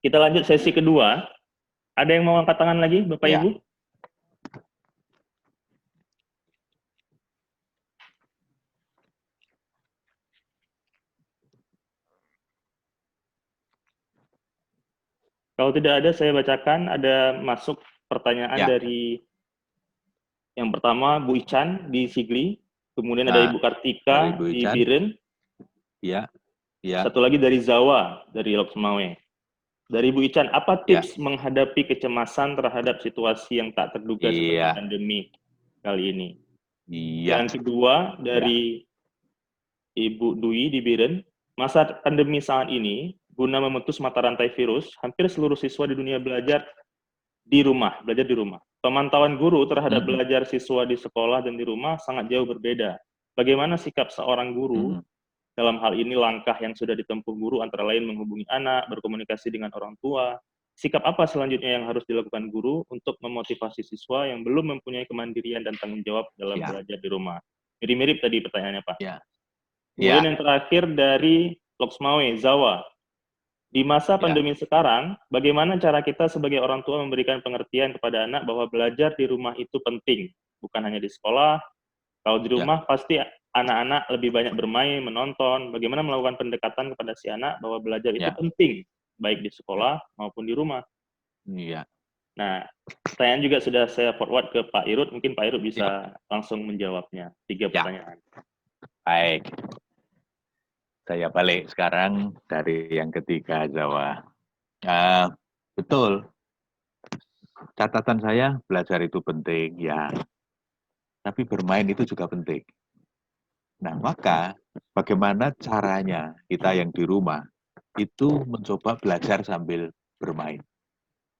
Kita lanjut sesi kedua. Ada yang mau angkat tangan lagi, Bapak Ya. Ibu? Kalau tidak ada, saya bacakan. Ada masuk pertanyaan Ya. dari yang pertama Bu Ican di Sigli, kemudian ada Nah, Ibu dari Kartika Bu di Ican. Biren, Ya. Ya. satu lagi dari Zawa dari Loksmawe. Dari Bu Ican, apa Ya. tips menghadapi kecemasan terhadap situasi yang tak terduga seperti Iya. pandemi kali ini? Iya. Yang kedua dari Ibu Dwi di Biren, masa pandemi saat ini, guna memutus mata rantai virus, hampir seluruh siswa di dunia belajar di rumah. Pemantauan guru terhadap Mm-mm. belajar siswa di sekolah dan di rumah sangat jauh berbeda. Bagaimana sikap seorang guru Mm-mm. dalam hal ini langkah yang sudah ditempuh guru antara lain menghubungi anak, berkomunikasi dengan orang tua. Sikap apa selanjutnya yang harus dilakukan guru untuk memotivasi siswa yang belum mempunyai kemandirian dan tanggung jawab dalam Ya. belajar di rumah? Mirip-mirip tadi pertanyaannya, Pak. Ya. Kemudian Ya. yang terakhir dari Loksmawe, Zawa. Di masa Ya. pandemi sekarang, bagaimana cara kita sebagai orang tua memberikan pengertian kepada anak bahwa belajar di rumah itu penting, bukan hanya di sekolah. Kalau di Ya. rumah pasti anak-anak lebih banyak bermain, menonton. Bagaimana melakukan pendekatan kepada si anak bahwa belajar itu Ya. penting, baik di Ya. sekolah maupun di rumah. Iya. Nah, pertanyaan juga sudah saya forward ke Pak Irut, mungkin Pak Irut Ya. bisa langsung menjawabnya. 3 Ya. pertanyaan. Baik. Saya balik sekarang dari yang ketiga, Jawa. Betul. Catatan saya, belajar itu penting, ya. Tapi bermain itu juga penting. Nah, maka bagaimana caranya kita yang di rumah itu mencoba belajar sambil bermain.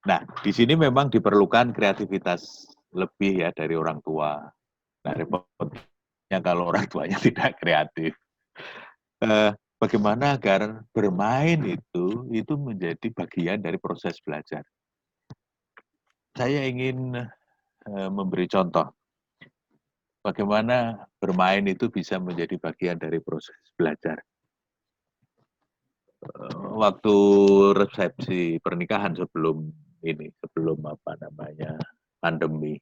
Nah, di sini memang diperlukan kreativitas lebih ya dari orang tua. Nah, repotnya kalau orang tuanya tidak kreatif. Bagaimana agar bermain itu menjadi bagian dari proses belajar. Saya ingin memberi contoh bagaimana bermain itu bisa menjadi bagian dari proses belajar. Waktu resepsi pernikahan sebelum pandemi,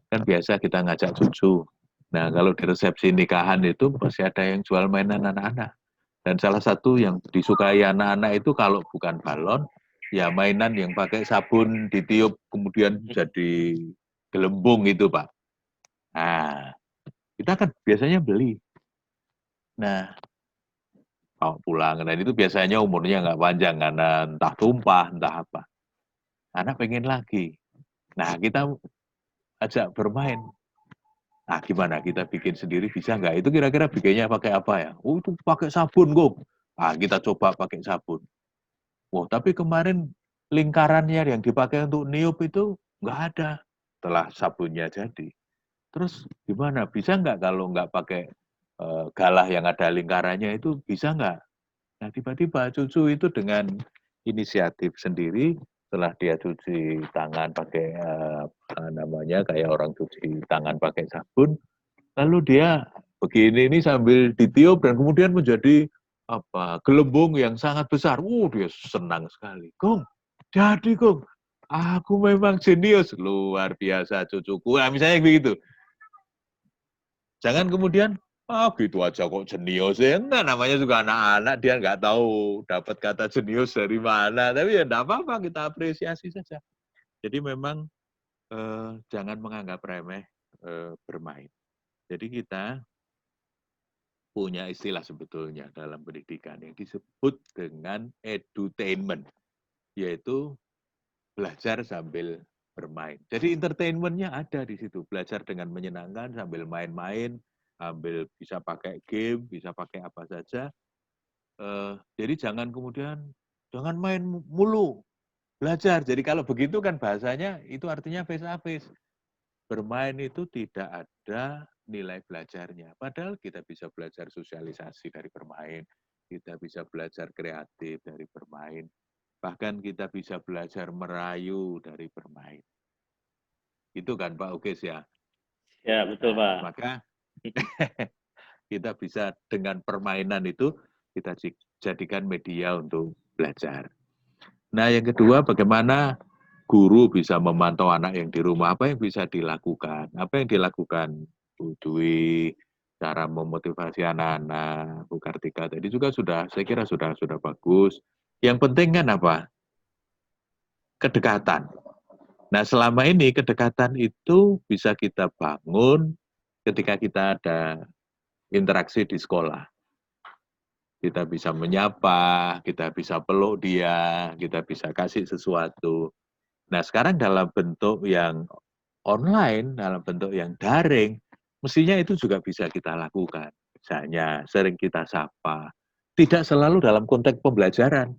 kan biasa kita ngajak cucu. Nah, kalau di resepsi nikahan itu pasti ada yang jual mainan anak-anak. Dan salah satu yang disukai anak-anak itu kalau bukan balon, ya mainan yang pakai sabun ditiup kemudian jadi gelembung itu, Pak. Nah, kita kan biasanya beli. Nah, bawa pulang. Dan itu biasanya umurnya nggak panjang karena entah tumpah, entah apa. Anak pengen lagi. Nah, kita ajak bermain. Nah, gimana? Kita bikin sendiri bisa nggak? Itu kira-kira bikinnya pakai apa ya? Oh, itu pakai sabun, kok. Nah, kita coba pakai sabun. Wah, tapi kemarin lingkarannya yang dipakai untuk niup itu nggak ada setelah sabunnya jadi. Terus gimana? Bisa nggak kalau nggak pakai galah yang ada lingkarannya itu bisa nggak? Nah, tiba-tiba cucu itu dengan inisiatif sendiri, setelah dia cuci tangan pakai kayak orang cuci tangan pakai sabun, lalu dia begini ini sambil ditiup dan kemudian menjadi gelembung yang sangat besar. Dia senang sekali. Kong, jadi Kong, aku memang jenius, luar biasa cucuku. Nah, misalnya begitu. Jangan kemudian gitu aja kok jenius ya. Enggak, namanya juga anak-anak, dia nggak tahu dapat kata jenius dari mana. Tapi ya enggak apa-apa, kita apresiasi saja. Jadi memang jangan menganggap remeh bermain. Jadi kita punya istilah sebetulnya dalam pendidikan yang disebut dengan edutainment, yaitu belajar sambil bermain. Jadi entertainment-nya ada di situ, belajar dengan menyenangkan sambil main-main, sambil bisa pakai game, bisa pakai apa saja. Jadi jangan main mulu, belajar. Jadi kalau begitu kan bahasanya itu artinya face to face. Bermain itu tidak ada nilai belajarnya. Padahal kita bisa belajar sosialisasi dari bermain, kita bisa belajar kreatif dari bermain, bahkan kita bisa belajar merayu dari bermain. Itu kan Pak Ugis ya? Ya, betul Nah, Pak. maka kita bisa dengan permainan itu kita jadikan media untuk belajar. Nah, yang kedua, bagaimana guru bisa memantau anak yang di rumah, apa yang bisa dilakukan? Apa yang dilakukan Bu Dwi, cara memotivasi anak-anak, Bu Kartika tadi juga sudah, saya kira sudah bagus. Yang penting kan apa? Kedekatan. Nah, selama ini kedekatan itu bisa kita bangun ketika kita ada interaksi di sekolah. Kita bisa menyapa, kita bisa peluk dia, kita bisa kasih sesuatu. Nah, sekarang dalam bentuk yang online, dalam bentuk yang daring, mestinya itu juga bisa kita lakukan. Misalnya, sering kita sapa. Tidak selalu dalam konteks pembelajaran.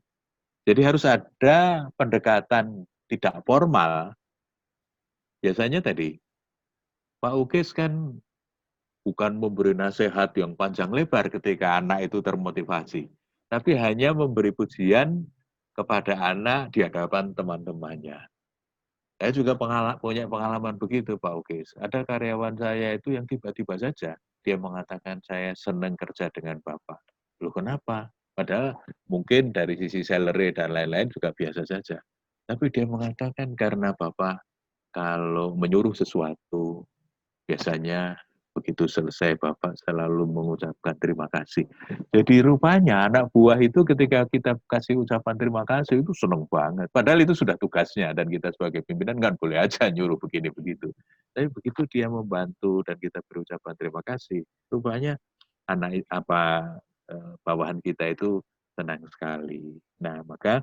Jadi harus ada pendekatan tidak formal. Biasanya tadi, Pak Ukis kan bukan memberi nasihat yang panjang lebar ketika anak itu termotivasi. Tapi hanya memberi pujian kepada anak di hadapan teman-temannya. Saya juga punya pengalaman begitu, Pak Ukis. Ada karyawan saya itu yang tiba-tiba saja dia mengatakan saya senang kerja dengan Bapak. Loh kenapa? Padahal mungkin dari sisi salary dan lain-lain juga biasa saja. Tapi dia mengatakan karena Bapak kalau menyuruh sesuatu, biasanya begitu selesai Bapak selalu mengucapkan terima kasih. Jadi rupanya anak buah itu ketika kita kasih ucapan terima kasih itu senang banget. Padahal itu sudah tugasnya dan kita sebagai pimpinan kan boleh aja nyuruh begini begitu. Tapi begitu dia membantu dan kita berucapan terima kasih, rupanya bawahan kita itu senang sekali. Nah, maka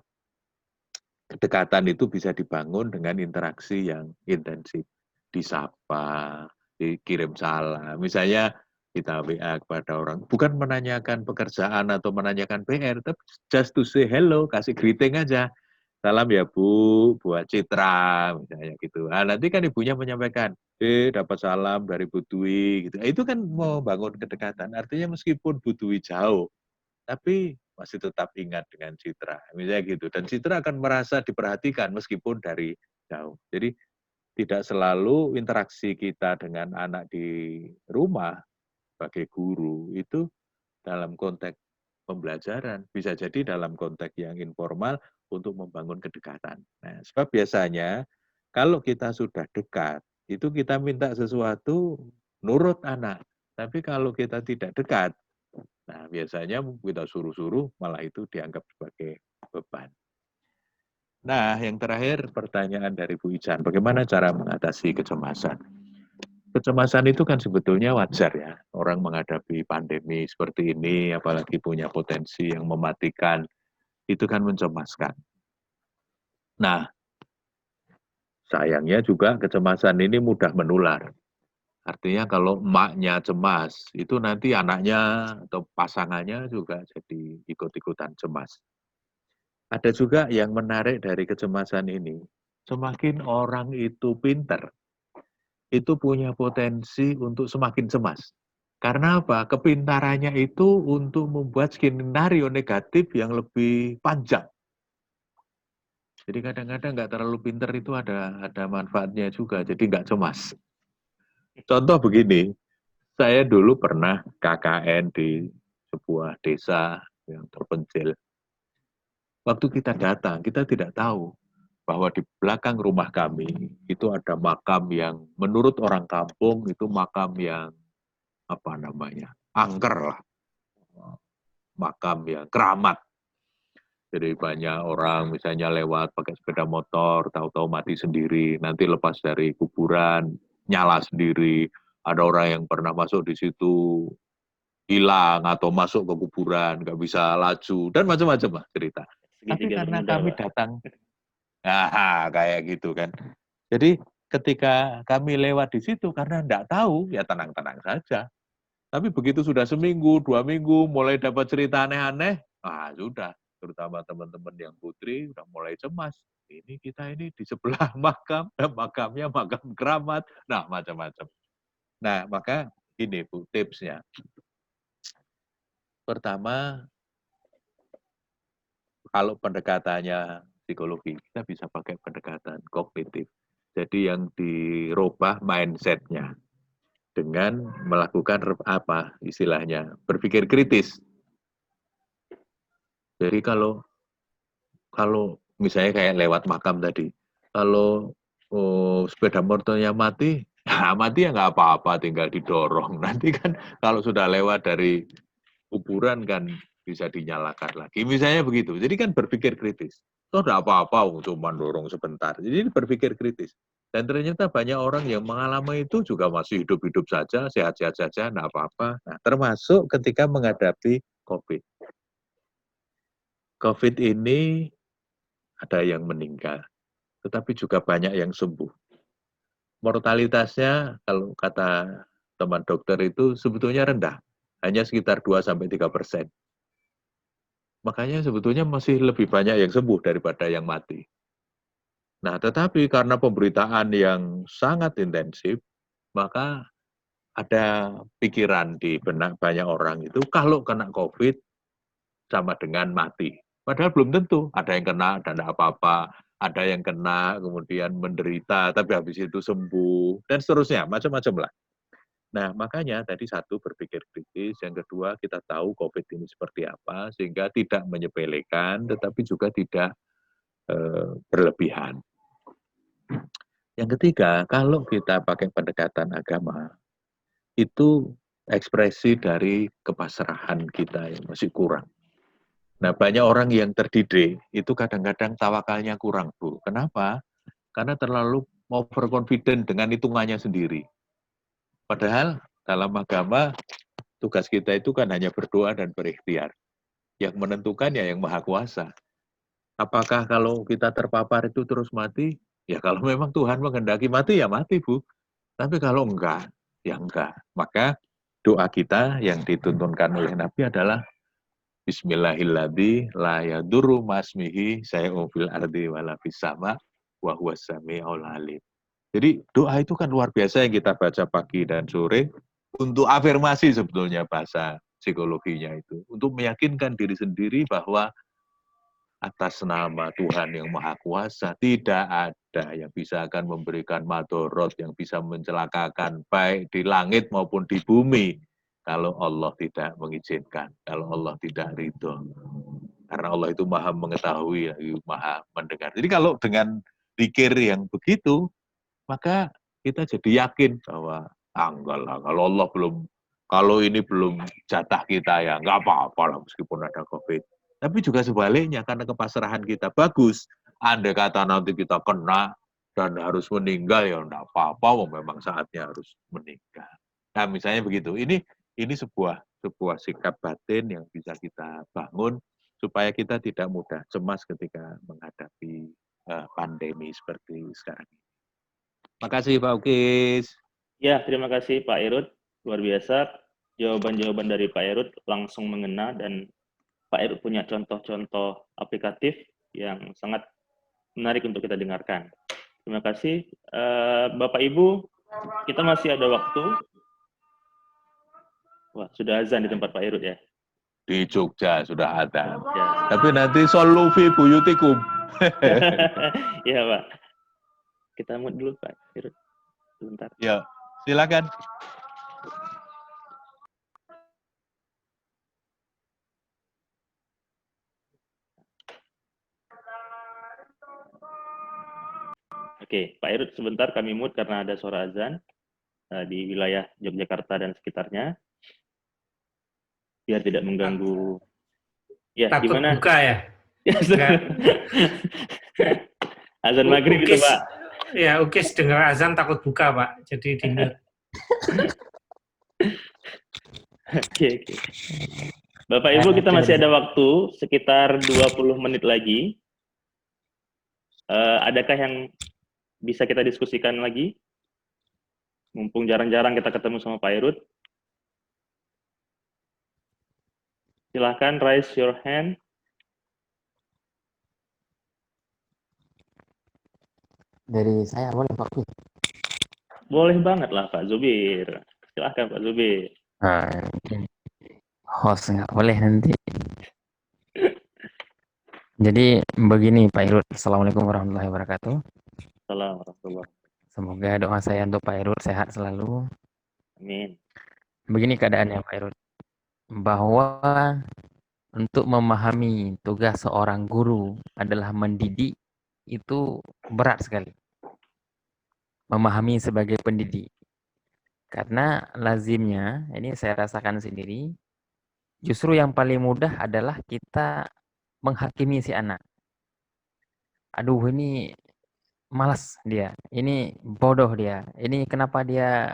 kedekatan itu bisa dibangun dengan interaksi yang intensif. Disapa, dikirim salam. Misalnya kita WA kepada orang, bukan menanyakan pekerjaan atau menanyakan PR, tapi just to say hello, kasih greeting aja. Salam ya Bu, buat Citra, misalnya gitu. Nah, nanti kan ibunya menyampaikan, dapat salam dari Bu Dwi, gitu. Itu kan membangun kedekatan. Artinya meskipun Bu Dwi jauh, tapi masih tetap ingat dengan Citra, misalnya gitu. Dan Citra akan merasa diperhatikan meskipun dari jauh. Jadi tidak selalu interaksi kita dengan anak di rumah sebagai guru itu dalam konteks pembelajaran, bisa jadi dalam konteks yang informal untuk membangun kedekatan. Nah, sebab biasanya kalau kita sudah dekat, itu kita minta sesuatu nurut anak. Tapi kalau kita tidak dekat, nah, biasanya kita suruh-suruh malah itu dianggap sebagai beban. Nah, yang terakhir pertanyaan dari Bu Ijan, bagaimana cara mengatasi kecemasan? Kecemasan itu kan sebetulnya wajar ya, orang menghadapi pandemi seperti ini, apalagi punya potensi yang mematikan, itu kan mencemaskan. Nah, sayangnya juga kecemasan ini mudah menular. Artinya kalau emaknya cemas, itu nanti anaknya atau pasangannya juga jadi ikut-ikutan cemas. Ada juga yang menarik dari kecemasan ini. Semakin orang itu pinter, itu punya potensi untuk semakin cemas. Karena apa? Kepintarannya itu untuk membuat skenario negatif yang lebih panjang. Jadi kadang-kadang nggak terlalu pinter itu ada manfaatnya juga, jadi nggak cemas. Contoh begini, saya dulu pernah KKN di sebuah desa yang terpencil. Waktu kita datang, kita tidak tahu bahwa di belakang rumah kami itu ada makam yang menurut orang kampung itu makam yang apa namanya angker lah, makam yang keramat. Jadi banyak orang misalnya lewat pakai sepeda motor, tahu-tahu mati sendiri, nanti lepas dari kuburan nyala sendiri. Ada orang yang pernah masuk di situ hilang atau masuk ke kuburan nggak bisa laju dan macam-macam lah cerita. Tapi Segitiga karena Bermuda, kami Pak. datang, nah kayak gitu kan. Jadi ketika kami lewat di situ karena nggak tahu ya tenang-tenang saja. Tapi begitu sudah seminggu, 2 minggu, mulai dapat cerita aneh-aneh, sudah. Terutama teman-teman yang putri udah mulai cemas. Ini kita ini di sebelah makam, makamnya makam keramat, nah macam-macam. Nah maka ini Bu tipsnya. Pertama, kalau pendekatannya psikologi, kita bisa pakai pendekatan kognitif. Jadi yang dirubah mindset-nya dengan melakukan apa istilahnya berpikir kritis. Jadi kalau kalau misalnya kayak lewat makam tadi. Kalau sepeda motornya mati, ya mati ya nggak apa-apa, tinggal didorong. Nanti kan kalau sudah lewat dari kuburan kan bisa dinyalakan lagi. Misalnya begitu. Jadi kan berpikir kritis. Toh tidak apa-apa, cuma dorong sebentar. Jadi berpikir kritis. Dan ternyata banyak orang yang mengalami itu juga masih hidup-hidup saja, sehat-sehat saja, tidak apa-apa. Nah, termasuk ketika menghadapi COVID. COVID ini ada yang meninggal, tetapi juga banyak yang sembuh. Mortalitasnya, kalau kata teman dokter itu sebetulnya rendah, hanya sekitar 2-3%. Makanya sebetulnya masih lebih banyak yang sembuh daripada yang mati. Nah, tetapi karena pemberitaan yang sangat intensif, maka ada pikiran di benak banyak orang itu kalau kena COVID sama dengan mati. Padahal belum tentu. Ada yang kena dan tidak apa-apa, ada yang kena kemudian menderita tapi habis itu sembuh dan seterusnya, macam-macam lah. Nah, makanya tadi satu berpikir kritis, yang kedua kita tahu COVID ini seperti apa sehingga tidak menyepelekan tetapi juga tidak berlebihan. Yang ketiga, kalau kita pakai pendekatan agama, itu ekspresi dari kepasrahan kita yang masih kurang. Nah, banyak orang yang terdidik, itu kadang-kadang tawakalnya kurang, Bu. Kenapa? Karena terlalu overconfident dengan hitungannya sendiri. Padahal dalam agama, tugas kita itu kan hanya berdoa dan berikhtiar. Yang menentukan ya yang Maha Kuasa. Apakah kalau kita terpapar itu terus mati? Ya kalau memang Tuhan menghendaki mati, ya mati, Bu. Tapi kalau enggak, ya enggak. Maka doa kita yang dituntunkan oleh Nabi adalah Bismillahilladzi la yadurru masmihi say'un fil ardi wala fis sama wa huwas samiul alim. Jadi doa itu kan luar biasa yang kita baca pagi dan sore untuk afirmasi sebetulnya bahasa psikologinya itu. Untuk meyakinkan diri sendiri bahwa atas nama Tuhan yang Maha Kuasa, tidak ada yang bisa akan memberikan madorot, yang bisa mencelakakan, baik di langit maupun di bumi, kalau Allah tidak mengizinkan, kalau Allah tidak ridho. Karena Allah itu Maha mengetahui, Maha mendengar. Jadi kalau dengan pikir yang begitu, maka kita jadi yakin bahwa, enggak lah, kalau Allah belum, kalau ini belum jatah kita ya, nggak apa-apa lah meskipun ada COVID. Tapi juga sebaliknya, karena kepasrahan kita bagus, andai kata nanti kita kena dan harus meninggal, ya enggak apa-apa, memang saatnya harus meninggal. Nah, misalnya begitu. Ini sebuah sikap batin yang bisa kita bangun supaya kita tidak mudah cemas ketika menghadapi pandemi seperti sekarang ini. Makasih Pak Ukis. Ya, terima kasih Pak Irut. Luar biasa. Jawaban-jawaban dari Pak Irut langsung mengena dan Pak Irut punya contoh-contoh aplikatif yang sangat menarik untuk kita dengarkan. Terima kasih. Bapak Ibu, kita masih ada waktu. Wah, sudah azan di tempat Pak Irut ya? Di Jogja sudah ada. Ya. Tapi nanti solufi buyutikum. Iya Pak. Kita mute dulu Pak Irut. Sebentar. Ya, silakan. Oke, Pak Irut sebentar kami mute karena ada suara azan di wilayah Yogyakarta dan sekitarnya. Biar tidak mengganggu. Ya, takut gimana? Buka ya? Azan maghrib itu Pak. Ya, Ukis dengar azan takut buka Pak, jadi di mute. Oke. Bapak Ibu, kita masih ada waktu sekitar 20 menit lagi. Adakah yang bisa kita diskusikan lagi? Mumpung jarang-jarang kita ketemu sama Pak Irut. Silahkan raise your hand. Dari saya boleh Pak? Boleh banget lah Pak Zubir. Silahkan Pak Zubir. Host nggak boleh nanti. Jadi begini Pak Irut, Assalamualaikum warahmatullahi wabarakatuh. Assalamualaikum. Semoga doa saya untuk Pak Irut sehat selalu. Amin. Begini keadaannya Pak Irut, bahwa untuk memahami tugas seorang guru adalah mendidik itu berat sekali. Memahami sebagai pendidik. Karena lazimnya, ini saya rasakan sendiri, justru yang paling mudah adalah kita menghakimi si anak. Aduh, ini malas dia, ini bodoh dia, ini kenapa dia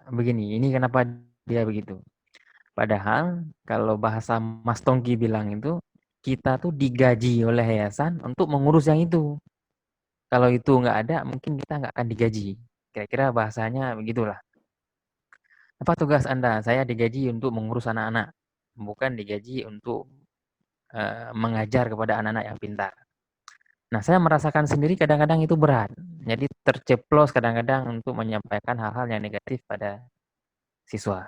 begini, ini kenapa dia begitu. Padahal kalau bahasa Mas Tongki bilang itu, kita tuh digaji oleh yayasan untuk mengurus yang itu. Kalau itu nggak ada, mungkin kita nggak akan digaji. Kira-kira bahasanya begitulah. Apa tugas Anda? Saya digaji untuk mengurus anak-anak, bukan digaji untuk mengajar kepada anak-anak yang pintar. Nah, saya merasakan sendiri kadang-kadang itu berat. Jadi terceplos kadang-kadang untuk menyampaikan hal-hal yang negatif pada siswa.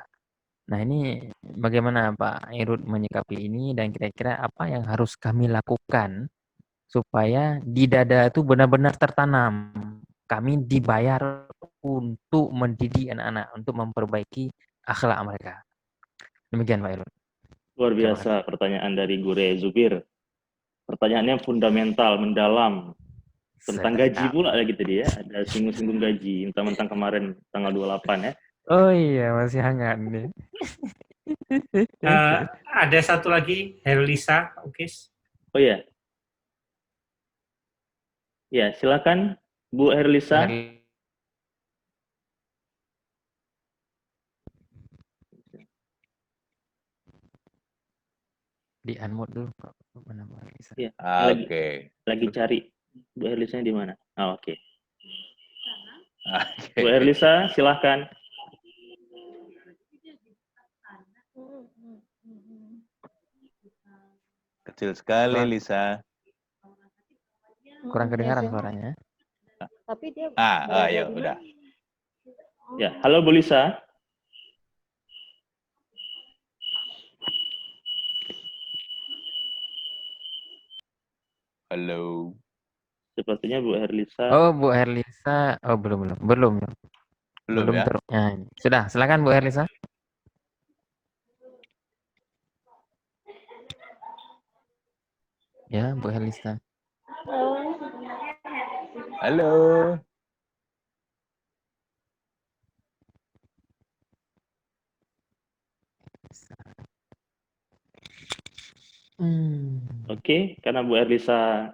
Nah, ini bagaimana Pak Irud menyikapi ini dan kira-kira apa yang harus kami lakukan supaya di dada itu benar-benar tertanam. Kami dibayar untuk mendidik anak-anak, untuk memperbaiki akhlak mereka. Demikian Pak Irud. Luar Terima biasa pertanyaan dari Gure Zubir. Pertanyaannya fundamental, mendalam. Tentang gaji Sedap. pula gitu dia. Ada singgung-singgung gaji. Mentang-mentang kemarin tanggal 28 ya. Oh iya, masih hangat nih. Ada satu lagi, Herlisa, oke. Oh ya. Ya, silakan Bu Herlisa. Di unmute dulu Pak. Mana Pak Herlisa? Ya, Oke. lagi cari Bu Herlisa di mana? Oh, oke. Oke. Bu Herlisa, silakan. Kecil sekali, Kurang- Lisa. Kurang kedengaran suaranya. Tapi dia Ya udah. Ya, halo Bu Lisa. Halo. Sepertinya Bu Herlisa. Oh, Bu Herlisa. Oh, belum Belum ya? Sudah, silakan Bu Herlisa. Ya, Bu Herlisa. Halo. Oke, karena Bu Herlisa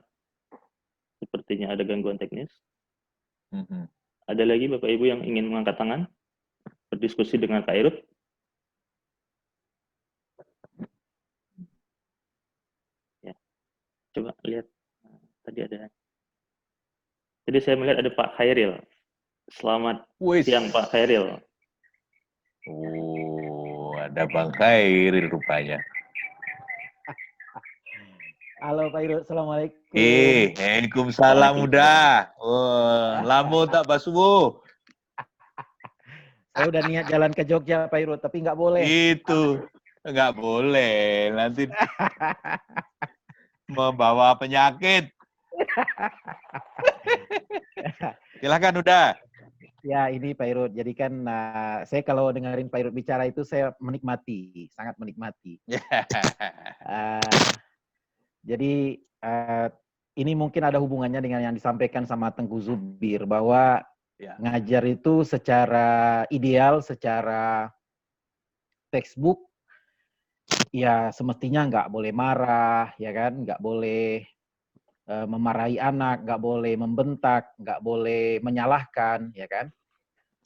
sepertinya ada gangguan teknis. Mhm. Ada lagi Bapak Ibu yang ingin mengangkat tangan? Berdiskusi dengan Pak Irud? Ya, coba lihat. Tadi ada. Tadi saya melihat ada Pak Khairil. Selamat Wis. siang Pak Khairil. Oh, ada Bang Khairil rupanya. Halo Pak Irud, Assalamualaikum. Waalaikumsalam udah. Oh, lamu tak basuh. Saya udah niat jalan ke Jogja Pak Irud, tapi nggak boleh. Itu nggak boleh. Nanti membawa penyakit. Silakan udah. Ya ini Pak Irud, jadi kan saya kalau dengerin Pak Irud bicara itu saya menikmati, sangat menikmati. Jadi ini mungkin ada hubungannya dengan yang disampaikan sama Tengku Zubir, bahwa ngajar itu secara ideal, secara textbook, ya semestinya nggak boleh marah, ya kan, nggak boleh memarahi anak, nggak boleh membentak, nggak boleh menyalahkan, ya kan.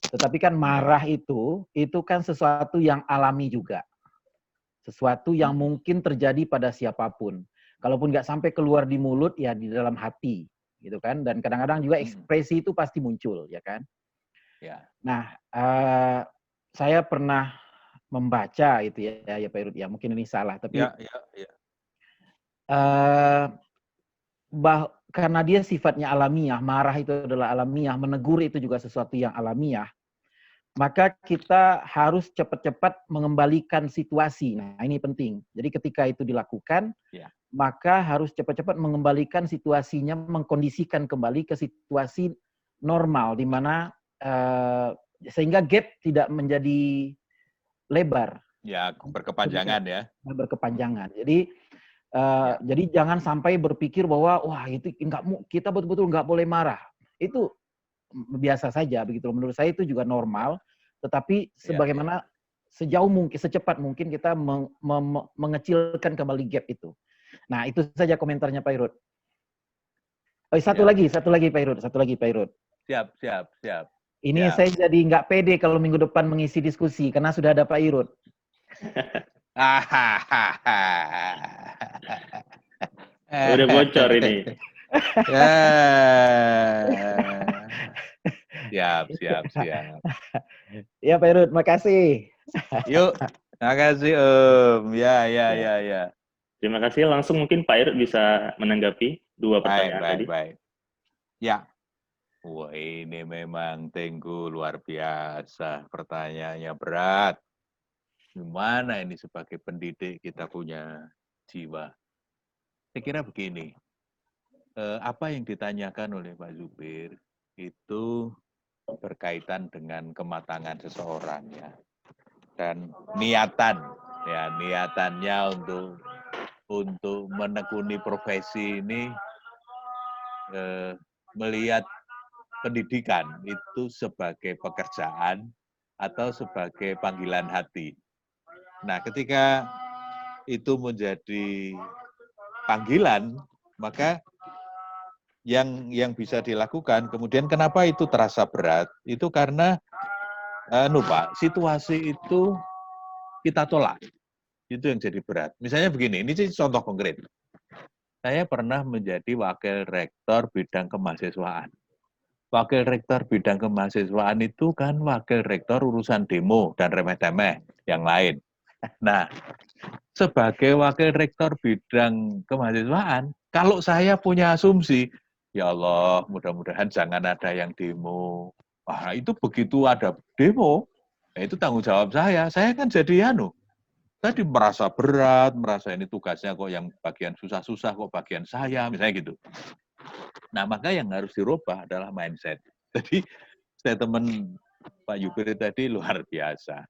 Tetapi kan marah itu kan sesuatu yang alami juga, sesuatu yang mungkin terjadi pada siapapun. Kalaupun nggak sampai keluar di mulut, ya di dalam hati, gitu kan. Dan kadang-kadang juga ekspresi itu pasti muncul, ya kan. Ya. Nah, saya pernah membaca itu ya Pak Irud, ya mungkin ini salah, tapi karena dia sifatnya alamiah, marah itu adalah alamiah, menegur itu juga sesuatu yang alamiah, maka kita harus cepat-cepat mengembalikan situasi. Nah, ini penting. Jadi ketika itu dilakukan, maka harus cepat-cepat mengembalikan situasinya, mengkondisikan kembali ke situasi normal, di mana sehingga gap tidak menjadi lebar. Ya, berkepanjangan ya. Berkepanjangan. Jadi Jadi jangan sampai berpikir bahwa wah itu kita betul-betul nggak boleh marah. Itu biasa saja begitu. Menurut saya itu juga normal. Tetapi sebagaimana sejauh mungkin, secepat mungkin kita mengecilkan kembali gap itu. Nah itu saja komentarnya Pak Irut. Oh, satu lagi Pak Irut. Siap. Ini saya jadi nggak pede kalau minggu depan mengisi diskusi karena sudah ada Pak Irut. Udah bocor ini. Siap. Ya Pak Irut, makasih. Yuk, makasih Om. Ya. Terima kasih. Langsung mungkin Pak Irut bisa menanggapi dua pertanyaan tadi. Baik. Ya. Wah, ini memang Tengku luar biasa. Pertanyaannya berat. Gimana ini sebagai pendidik kita punya jiwa? Saya kira begini. Apa yang ditanyakan oleh Pak Zubir itu berkaitan dengan kematangan seseorang ya. Dan niatannya untuk menekuni profesi ini melihat pendidikan itu sebagai pekerjaan atau sebagai panggilan hati. Nah, ketika itu menjadi panggilan, maka yang bisa dilakukan, kemudian kenapa itu terasa berat, itu karena Pak, situasi itu kita tolak. Itu yang jadi berat. Misalnya begini, ini contoh konkret. Saya pernah menjadi wakil rektor bidang kemahasiswaan. Wakil rektor bidang kemahasiswaan itu kan wakil rektor urusan demo dan remeh-temeh yang lain. Nah, sebagai wakil rektor bidang kemahasiswaan, kalau saya punya asumsi, ya Allah, mudah-mudahan jangan ada yang demo. Wah, itu begitu ada demo, ya itu tanggung jawab saya. Saya kan jadi tadi merasa berat, merasa ini tugasnya kok yang bagian susah-susah, kok bagian saya, misalnya gitu. Nah, maka yang harus dirubah adalah mindset. Jadi, statement Pak Yubir tadi luar biasa.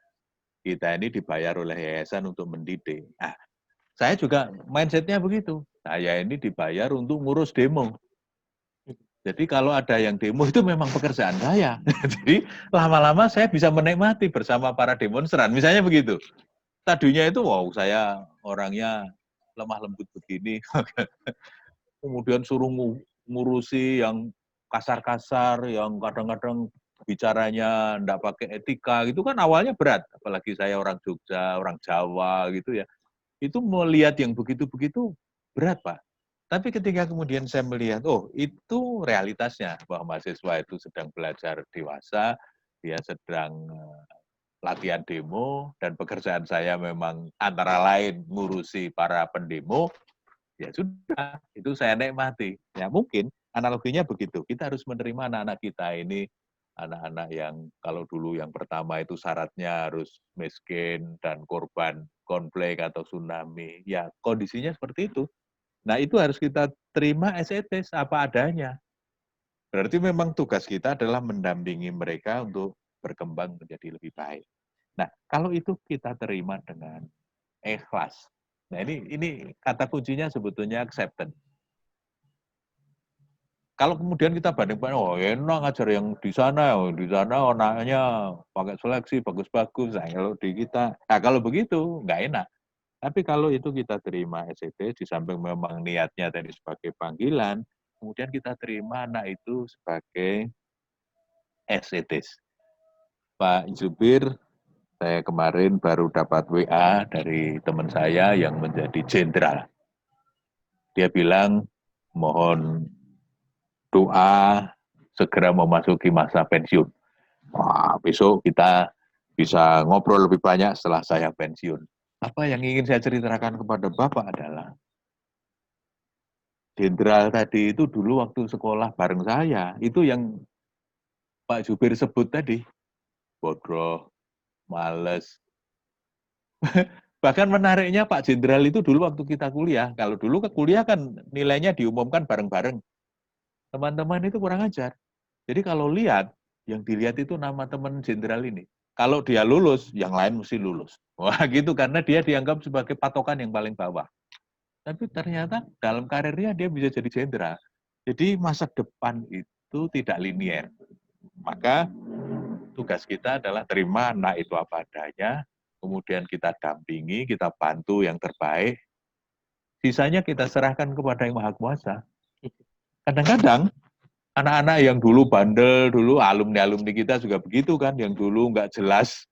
Kita ini dibayar oleh yayasan untuk mendidik. Nah, saya juga mindsetnya begitu. Saya ini dibayar untuk ngurus demo. Jadi kalau ada yang demo itu memang pekerjaan saya. Jadi lama-lama saya bisa menikmati bersama para demonstran. Misalnya begitu. Tadinya itu, wow, saya orangnya lemah lembut begini. Kemudian suruh ngurusi yang kasar-kasar, yang kadang-kadang bicaranya enggak pakai etika, itu kan awalnya berat. Apalagi saya orang Jogja, orang Jawa gitu ya. Itu melihat yang begitu-begitu berat, Pak. Tapi ketika kemudian saya melihat, oh itu realitasnya, bahwa mahasiswa itu sedang belajar dewasa, dia sedang latihan demo, dan pekerjaan saya memang antara lain ngurusi para pendemo, ya sudah, itu saya nikmati. Ya mungkin analoginya begitu, kita harus menerima anak-anak kita ini, anak-anak yang kalau dulu yang pertama itu syaratnya harus miskin dan korban konflik atau tsunami, ya kondisinya seperti itu. Nah itu harus kita terima as it is, apa adanya. Berarti memang tugas kita adalah mendampingi mereka untuk berkembang menjadi lebih baik. Nah kalau itu kita terima dengan ikhlas. Nah ini kata kuncinya sebetulnya acceptance. Kalau kemudian kita banding-banding, oh enak ngajar yang di sana anaknya pakai seleksi bagus-bagus. Nah, kalau begitu nggak enak. Tapi kalau itu kita terima SET, di samping memang niatnya tadi sebagai panggilan, kemudian kita terima anak itu sebagai SET. Pak Zubir, saya kemarin baru dapat WA dari teman saya yang menjadi jenderal. Dia bilang, mohon doa segera memasuki masa pensiun. Wah, besok kita bisa ngobrol lebih banyak setelah saya pensiun. Apa yang ingin saya ceritakan kepada Bapak adalah, jenderal tadi itu dulu waktu sekolah bareng saya, itu yang Pak Zubir sebut tadi, bodoh, males. Bahkan menariknya Pak Jenderal itu dulu waktu kita kuliah, kalau dulu ke kuliah kan nilainya diumumkan bareng-bareng. Teman-teman itu kurang ajar. Jadi kalau lihat, yang dilihat itu nama teman jenderal ini. Kalau dia lulus, yang lain mesti lulus. Wah gitu, karena dia dianggap sebagai patokan yang paling bawah. Tapi ternyata dalam karirnya dia bisa jadi jenderal. Jadi masa depan itu tidak linier. Maka tugas kita adalah terima anak itu apa adanya, kemudian kita dampingi, kita bantu yang terbaik, sisanya kita serahkan kepada Yang Maha Kuasa. Kadang-kadang anak-anak yang dulu bandel, dulu alumni-alumni kita juga begitu kan, yang dulu nggak jelas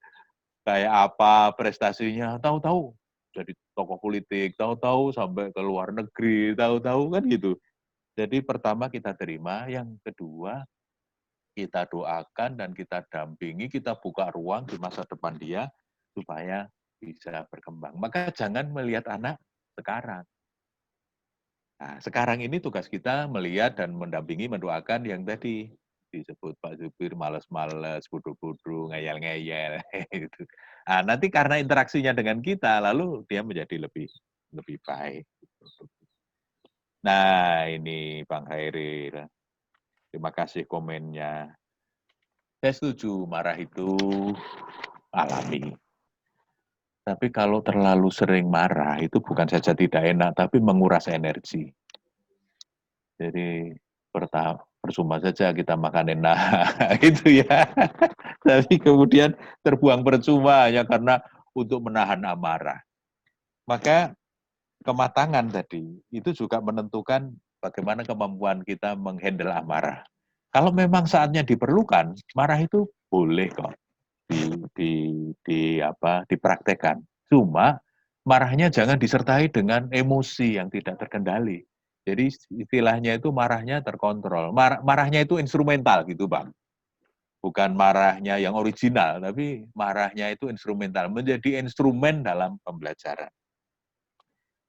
kayak apa prestasinya, tahu-tahu jadi tokoh politik, tahu-tahu sampai ke luar negeri, tahu-tahu kan gitu. Jadi pertama kita terima, yang kedua kita doakan dan kita dampingi, kita buka ruang di masa depan dia supaya bisa berkembang. Maka jangan melihat anak sekarang. Nah, sekarang ini tugas kita melihat dan mendampingi, mendoakan yang tadi disebut Pak Zubir males-males, bodoh-bodoh, ngeyel-ngeyel. Gitu. Nah, nanti karena interaksinya dengan kita, lalu dia menjadi lebih baik. Nah, ini Bang Hairil. Terima kasih komennya. Saya setuju, marah itu alami. Tapi kalau terlalu sering marah, itu bukan saja tidak enak, tapi menguras energi. Jadi percuma saja kita makan enak, gitu ya. Tapi kemudian terbuang percuma hanya karena untuk menahan amarah. Maka kematangan tadi, itu juga menentukan bagaimana kemampuan kita menghandle amarah. Kalau memang saatnya diperlukan, marah itu boleh kok dipraktekkan. Cuma marahnya jangan disertai dengan emosi yang tidak terkendali. Jadi istilahnya itu marahnya terkontrol. Marahnya itu instrumental gitu, Bang. Bukan marahnya yang original, tapi marahnya itu instrumental, menjadi instrumen dalam pembelajaran.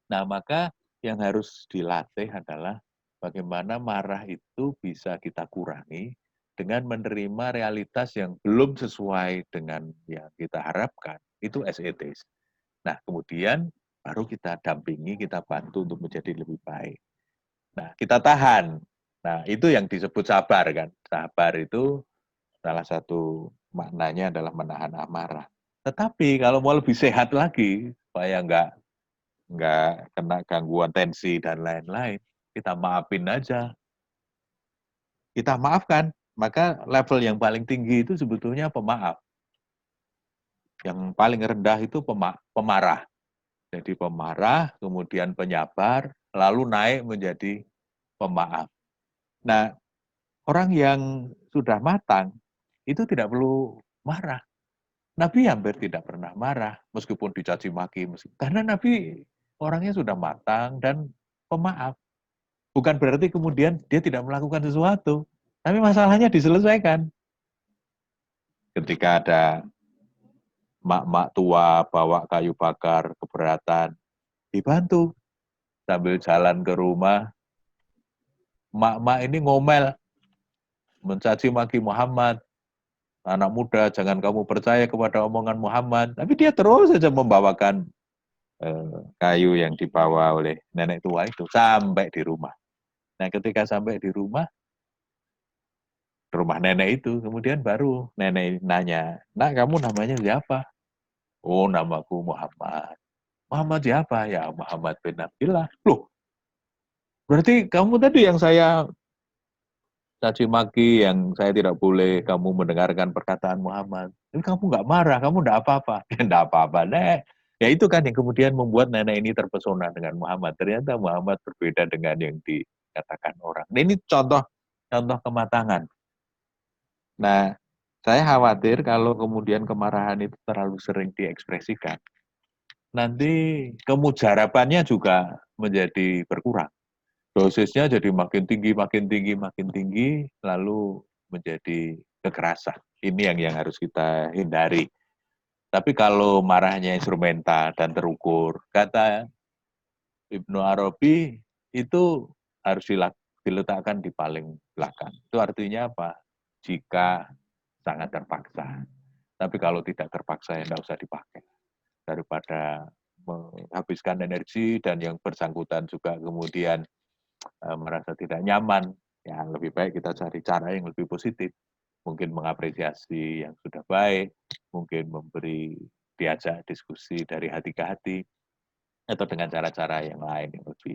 Nah, maka yang harus dilatih adalah bagaimana marah itu bisa kita kurangi dengan menerima realitas yang belum sesuai dengan yang kita harapkan. Itu as it is. Nah, kemudian baru kita dampingi, kita bantu untuk menjadi lebih baik. Nah, kita tahan. Nah, itu yang disebut sabar kan. Sabar itu salah satu maknanya adalah menahan amarah. Tetapi kalau mau lebih sehat lagi, supaya nggak kena gangguan tensi dan lain-lain, kita maafin aja. Kita maafkan, maka level yang paling tinggi itu sebetulnya pemaaf. Yang paling rendah itu pemarah. Jadi pemarah, kemudian penyabar, lalu naik menjadi pemaaf. Nah, orang yang sudah matang, itu tidak perlu marah. Nabi hampir tidak pernah marah, meskipun dicaci maki. Karena Nabi orangnya sudah matang dan pemaaf. Bukan berarti kemudian dia tidak melakukan sesuatu, tapi masalahnya diselesaikan. Ketika ada mak-mak tua bawa kayu bakar keberatan, dibantu. Sambil jalan ke rumah, mak-mak ini ngomel, mencaci maki Muhammad. Anak muda, jangan kamu percaya kepada omongan Muhammad. Tapi dia terus saja membawakan kayu yang dibawa oleh nenek tua itu sampai di rumah. Nah, ketika sampai di rumah nenek itu, kemudian baru nenek nanya, "Nak, kamu namanya siapa?" "Oh, namaku Muhammad." "Muhammad siapa?" "Ya, Muhammad bin Abdillah." "Loh, berarti kamu tadi yang saya caci maki, yang saya tidak boleh kamu mendengarkan perkataan Muhammad. Tapi kamu nggak marah, kamu nggak apa-apa." "Ya, nggak apa-apa, Nek." Ya itu kan yang kemudian membuat nenek ini terpesona dengan Muhammad. Ternyata Muhammad berbeda dengan yang dikatakan orang. Nah, ini contoh kematangan. Nah, saya khawatir kalau kemudian kemarahan itu terlalu sering diekspresikan, nanti kemujarabannya juga menjadi berkurang. Dosisnya jadi makin tinggi, lalu menjadi kekerasan. Ini yang harus kita hindari. Tapi kalau marahnya instrumental dan terukur, kata Ibnu Arabi, itu harus diletakkan di paling belakang. Itu artinya apa? Jika sangat terpaksa. Tapi kalau tidak terpaksa, ya tidak usah dipakai. Daripada menghabiskan energi dan yang bersangkutan juga kemudian merasa tidak nyaman, ya lebih baik kita cari cara yang lebih positif. Mungkin mengapresiasi yang sudah baik, mungkin diajak diskusi dari hati ke hati, atau dengan cara-cara yang lain yang lebih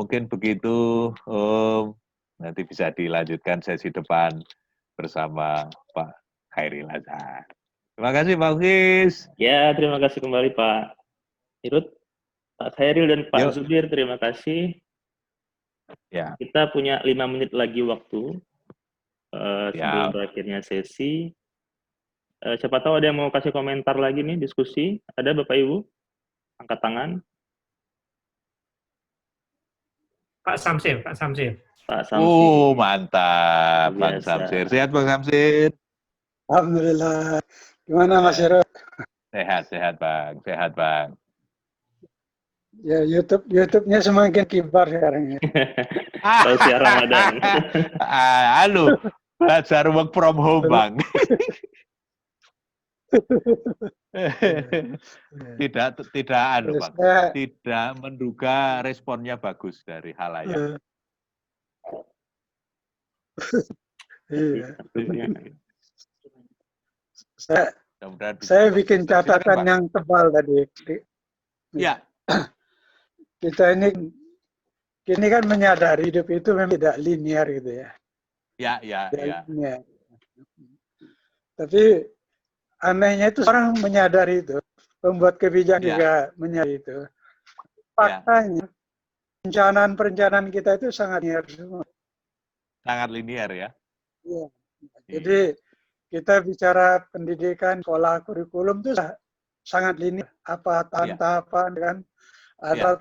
mungkin begitu, Om. Nanti bisa dilanjutkan sesi depan bersama Pak Khairil Azhar. Terima kasih Pak Ukis. Ya, terima kasih kembali Pak Irut, Pak Khairil dan Pak Yuk. Zubir, terima kasih. Ya, Kita punya 5 menit lagi waktu sebelum ya. berakhirnya sesi. Siapa tahu ada yang mau kasih komentar lagi nih, diskusi. Ada Bapak Ibu? Angkat tangan. Pak Samsir, Pak Samsir. Pak Samsi. Mantap, Bang Biasa. Samsir. Sehat Bang Samsir? Alhamdulillah. Gimana Mas Hero? Sehat Bang. Sehat Bang. Ya YouTube-nya semakin kibar sekarang ya. Tausiah Ramadan. Halo, belajar work from home Bang. tidak anu Bang. Tidak menduga responnya bagus dari halayak. Iya. Mudah-mudahan bisa Saya bikin konsisten. catatan Bang. yang tebal tadi. Ya. Kita ini kan menyadari hidup itu memang tidak linear gitu ya. Ya. Linear. Tapi anehnya itu orang menyadari itu, pembuat kebijakan juga menyadari itu. Faktanya perencanaan kita itu sangat linear semua. Sangat linear ya. Iya. Jadi kita bicara pendidikan, sekolah, kurikulum itu sangat linear. Apa tahapan kan? Ada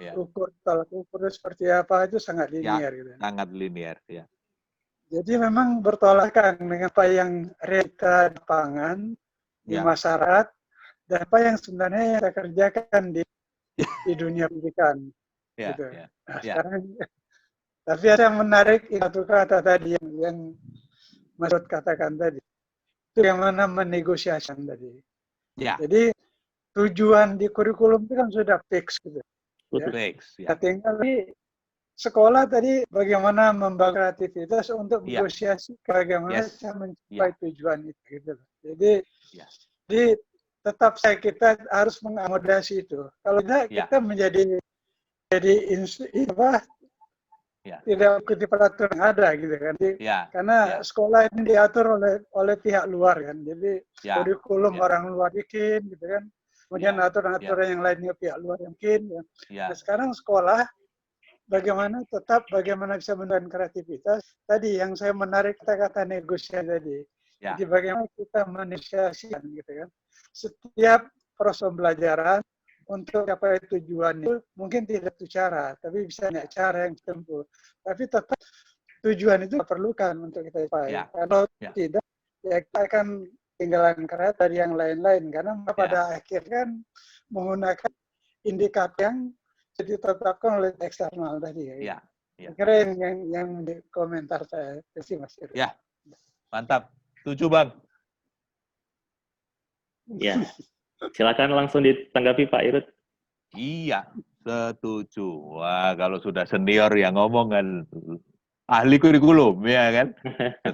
tolak ukur seperti apa itu sangat linear gitu. Sangat linear ya. Jadi memang bertolakan dengan apa yang realita di lapangan, di masyarakat, dan apa yang sebenarnya kita kerjakan di dunia pendidikan. Gitu. Nah, sekarang, tapi ada yang menarik satu kata tadi yang Mas Rod katakan tadi. Itu yang mana menegosiasikan tadi. Jadi tujuan di kurikulum itu kan sudah fix gitu. Ya. Tinggal di sekolah tadi bagaimana membangun kreativitas untuk negosiasi bagaimana cara mencapai tujuan itu. Gitu. Jadi tetap kita harus mengakomodasi itu. Kalau tidak kita menjadi tidak ikuti peraturan yang ada gitu kan. Karena sekolah ini diatur oleh pihak luar kan. Jadi kurikulum orang luar bikin gitu kan. Kemudian aturan-aturan yang lainnya pihak luar yang bikin. Nah, sekarang sekolah bagaimana bisa menemukan kreativitas. Tadi yang saya menarik kata-kata negosiasi tadi. Jadi bagaimana kita menegosiasikan gitu kan. Setiap proses pembelajaran untuk capai tujuan itu mungkin tidak satu cara, tapi bisa banyak cara yang ditempuh. Tapi tetap tujuan itu perlukan untuk kita capai. Kalau tidak, ya kita akan tinggalan kereta dari yang lain-lain. Karena pada akhirnya kan menggunakan indikator yang ditetapkan oleh eksternal tadi. Kira yang di komentar saya. Terima kasih Mas Hero. Ya, mantap. Setuju Bang. Ya. Silakan langsung ditanggapi Pak Irut. Iya, setuju. Wah, kalau sudah senior yang ngomong kan ahli kurikulum, ya kan?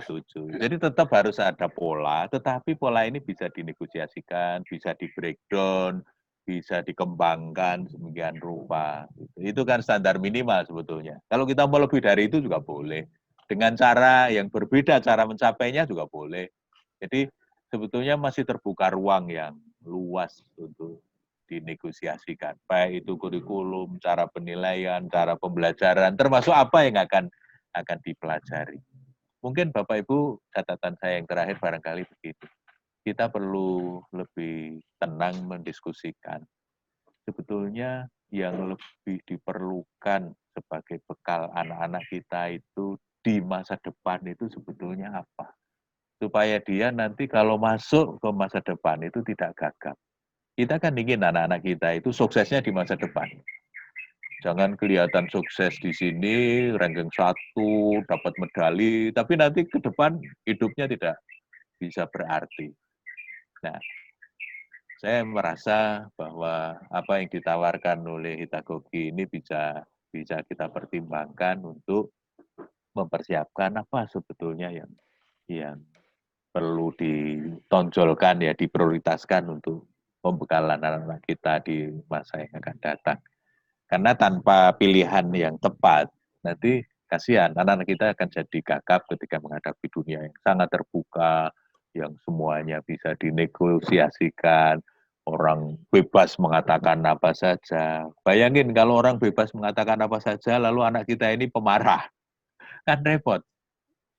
Setuju. Jadi tetap harus ada pola, tetapi pola ini bisa dinegosiasikan, bisa di-breakdown, bisa dikembangkan sedemikian rupa. Itu kan standar minimal sebetulnya. Kalau kita mau lebih dari itu juga boleh. Dengan cara yang berbeda, cara mencapainya juga boleh. Jadi sebetulnya masih terbuka ruang yang luas untuk dinegosiasikan. Baik itu kurikulum, cara penilaian, cara pembelajaran, termasuk apa yang akan dipelajari. Mungkin Bapak Ibu, catatan saya yang terakhir barangkali begitu. Kita perlu lebih tenang mendiskusikan. Sebetulnya yang lebih diperlukan sebagai bekal anak-anak kita itu di masa depan itu sebetulnya apa? Supaya dia nanti kalau masuk ke masa depan itu tidak gagap. Kita kan ingin anak-anak kita itu suksesnya di masa depan. Jangan kelihatan sukses di sini, ranking 1, dapat medali, tapi nanti ke depan hidupnya tidak bisa berarti. Nah, saya merasa bahwa apa yang ditawarkan oleh Hitagogi ini bisa kita pertimbangkan untuk mempersiapkan apa sebetulnya yang perlu ditonjolkan ya, diprioritaskan untuk pembekalan anak-anak kita di masa yang akan datang. Karena tanpa pilihan yang tepat, nanti kasihan, anak-anak kita akan jadi gagap ketika menghadapi dunia yang sangat terbuka, yang semuanya bisa dinegosiasikan, orang bebas mengatakan apa saja. Bayangin kalau orang bebas mengatakan apa saja, lalu anak kita ini pemarah, kan repot.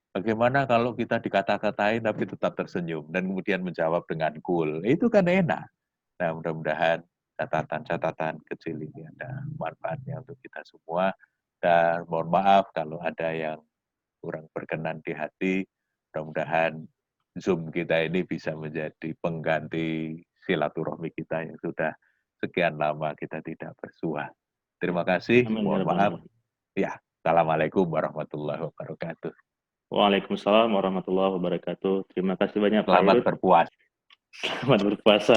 Bagaimana kalau kita dikata-katain tapi tetap tersenyum dan kemudian menjawab dengan cool, itu kan enak. Nah, mudah-mudahan catatan-catatan kecil ini ada manfaatnya untuk kita semua. Dan mohon maaf kalau ada yang kurang berkenan di hati. Mudah-mudahan Zoom kita ini bisa menjadi pengganti silaturahmi kita yang sudah sekian lama kita tidak bersua. Terima kasih. Mohon maaf. Ya, assalamualaikum warahmatullahi wabarakatuh. Waalaikumsalam warahmatullahi wabarakatuh. Terima kasih banyak Pak Selamat Irut. berpuasa. Selamat berpuasa.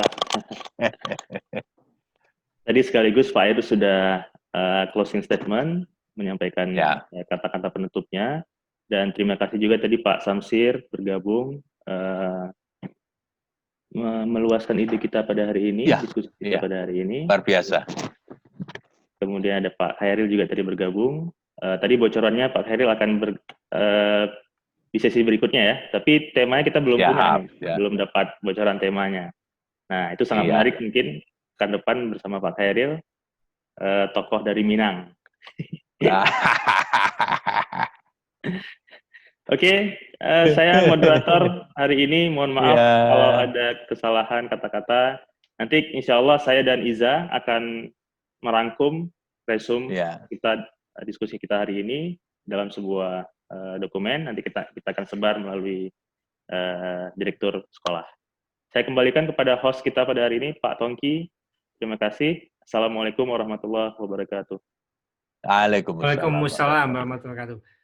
Tadi sekaligus Pak Irut sudah closing statement, menyampaikan kata-kata penutupnya. Dan terima kasih juga tadi Pak Samsir bergabung, meluaskan ide kita pada hari ini, diskusi kita pada hari ini. Luar biasa. Kemudian ada Pak Khairil juga tadi bergabung. Tadi bocorannya Pak Khairil akan di sesi berikutnya ya, tapi temanya kita belum punya, belum dapat bocoran temanya. Nah, itu sangat menarik, mungkin pekan depan bersama Pak Khairil, tokoh dari Minang. Oke, saya moderator hari ini, mohon maaf kalau ada kesalahan kata-kata. Nanti insya Allah saya dan Iza akan merangkum, resume kita diskusi kita hari ini dalam sebuah dokumen. Nanti kita akan sebar melalui direktur sekolah. Saya kembalikan kepada host kita pada hari ini, Pak Tongki. Terima kasih. Assalamualaikum warahmatullahi wabarakatuh. Waalaikumsalam warahmatullahi wabarakatuh.